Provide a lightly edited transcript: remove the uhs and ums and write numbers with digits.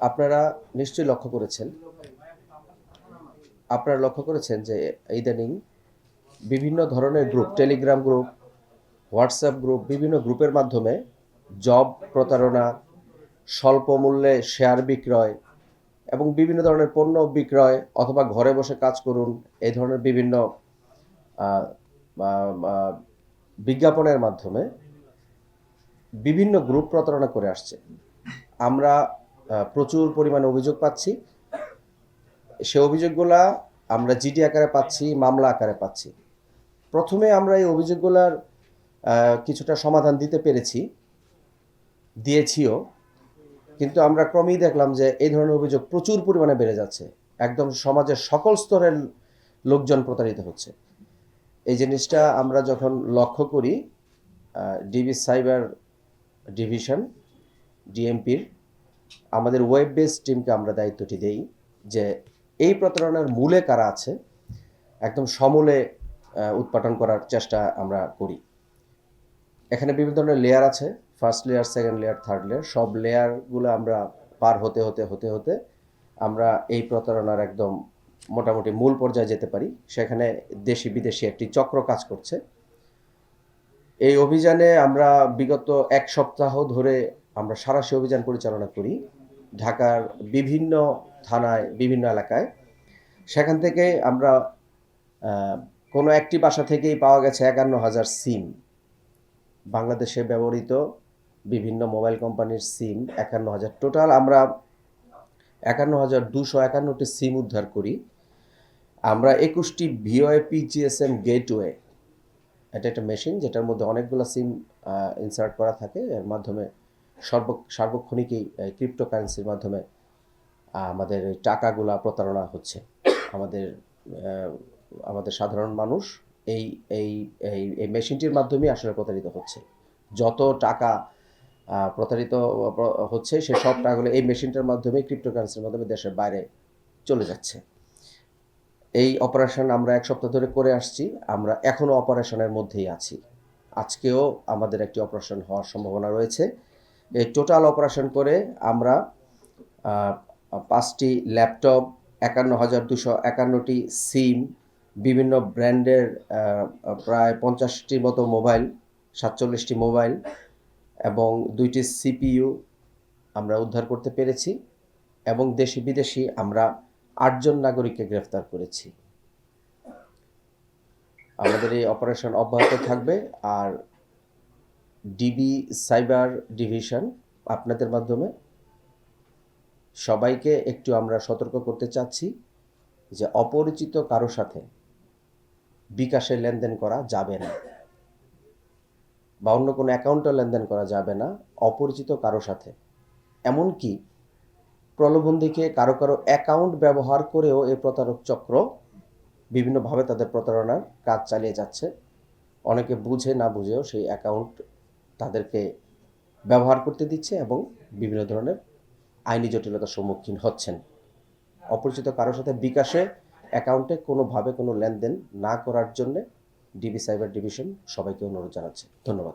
আপনারা নিশ্চয়ই লক্ষ্য করেছেন যে ইদানিং বিভিন্ন ধরনের group, Telegram group, WhatsApp group, বিভিন্ন গ্রুপের মাধ্যমে জব প্রতারণা, স্বল্প মূল্যে শেয়ার বিক্রয় এবং বিভিন্ন ধরনের পণ্য বিক্রয় অথবা ঘরে বসে কাজ করুন, এই ধরনের বিভিন্ন আহ, আহ, আহ, বিজ্ঞাপনের মাধ্যমে বিভিন্ন গ্রুপ প্রতারণা করে আসছে। আমরা প্রচুর পরিমাণে অভিযোগ পাচ্ছি। সে অভিযোগগুলা আমরা জিডি আকারে পাচ্ছি, মামলা আকারে পাচ্ছি। প্রথমে আমরা এই অভিযোগগুলার কিছুটা সমাধান দিয়েছিও, কিন্তু আমরা ক্রমেই দেখলাম যে এই ধরনের অভিযোগ প্রচুর পরিমাণে বেড়ে যাচ্ছে। একদম সমাজের সকল স্তরের লোকজন প্রতারিত হচ্ছে। এই জিনিসটা আমরা যখন লক্ষ্য করি, ডিবি সাইবার ডিভিশন, ডিএমপির আমাদের ওয়েব বেস টিমকে আমরা দায়িত্বটি দেই যে এই প্রতারণার মূলে কারা আছে একদম সমূলে উৎপাটন করার চেষ্টা আমরা করি। এখানে বিভিন্ন ধরনের লেয়ার আছে, first layer, second layer, third layer. সব লেয়ারগুলো আমরা পার হতে আমরা এই প্রতারণার একদম মোটামুটি মূল পর্যায়ে যেতে পারি। সেখানে দেশি বিদেশি একটি চক্র কাজ করছে। এই অভিযানে আমরা বিগত এক সপ্তাহ ধরে আমরা সাঁড়াশি অভিযান পরিচালনা করি ঢাকার বিভিন্ন থানায়, বিভিন্ন এলাকায়। সেখান থেকে আমরা কোনো একটি বাসা থেকেই পাওয়া গেছে ৫১,০০০ সিম। বাংলাদেশে ব্যবহৃত বিভিন্ন মোবাইল কোম্পানির সিম ৫১,০০০। টোটাল আমরা ৫১,২৫১টি সিম উদ্ধার করি। আমরা ২১টি ভিওআইপি জিএসএম গেটওয়ে, এটা একটা মেশিন যেটার মধ্যে অনেকগুলো সিম ইনসার্ট করা থাকে। এর মাধ্যমে সার্বক্ষণিকই ক্রিপ্টোকারেন্সির মাধ্যমে আমাদের টাকাগুলা প্রতারণা হচ্ছে। আমাদের সাধারণ মানুষ এই এই এই মেশিনটির মাধ্যমেই আসলে প্রতারিত হচ্ছে। যত টাকা প্রতারিত হচ্ছে সে সব টাকাগুলো এই মেশিনটার মাধ্যমে, ক্রিপ্টোকারেন্সির মাধ্যমে দেশের বাইরে চলে যাচ্ছে। এই অপারেশন আমরা এক সপ্তাহ ধরে করে আসছি। আমরা এখনও অপারেশনের মধ্যেই আছি। আজকেও আমাদের একটি অপারেশন হওয়ার সম্ভাবনা রয়েছে। এই টোটাল অপারেশন করে আমরা 5টি ল্যাপটপ, ৫১,২৫১টি সিম, বিভিন্ন ব্র্যান্ডের প্রায় 50টির মতো মোবাইল, 47টি মোবাইল এবং 2টি সিপিইউ আমরা উদ্ধার করতে পেরেছি এবং দেশি বিদেশি আমরা 8 জন নাগরিককে গ্রেফতার করেছি। আমাদের এই অপারেশন অব্যাহত থাকবে। আর ডিবি সাইবার ডিভিশন আপনাদের মাধ্যমে সবাইকে একটু আমরা সতর্ক করতে চাচ্ছি যে অপরিচিত কারো সাথে বিকাশে লেনদেন করা যাবে না বা অন্য কোনো অ্যাকাউন্টে লেনদেন করা যাবে না অপরিচিত কারো সাথে। এমনকি প্রলোভন দেখিয়ে কারো অ্যাকাউন্ট ব্যবহার করেও এই প্রতারক চক্র বিভিন্নভাবে তাদের প্রতারণার কাজ চালিয়ে যাচ্ছে। অনেকে বুঝে না বুঝেও সেই অ্যাকাউন্ট তাদেরকে ব্যবহার করতে দিচ্ছে এবং বিভিন্ন ধরনের আইনি জটিলতার সম্মুখীন হচ্ছেন। অপরিচিত কারোর সাথে বিকাশে অ্যাকাউন্টে কোনোভাবে কোনো লেনদেন না করার জন্যে ডিবি সাইবার ডিভিশন সবাইকে অনুরোধ জানাচ্ছে। ধন্যবাদ।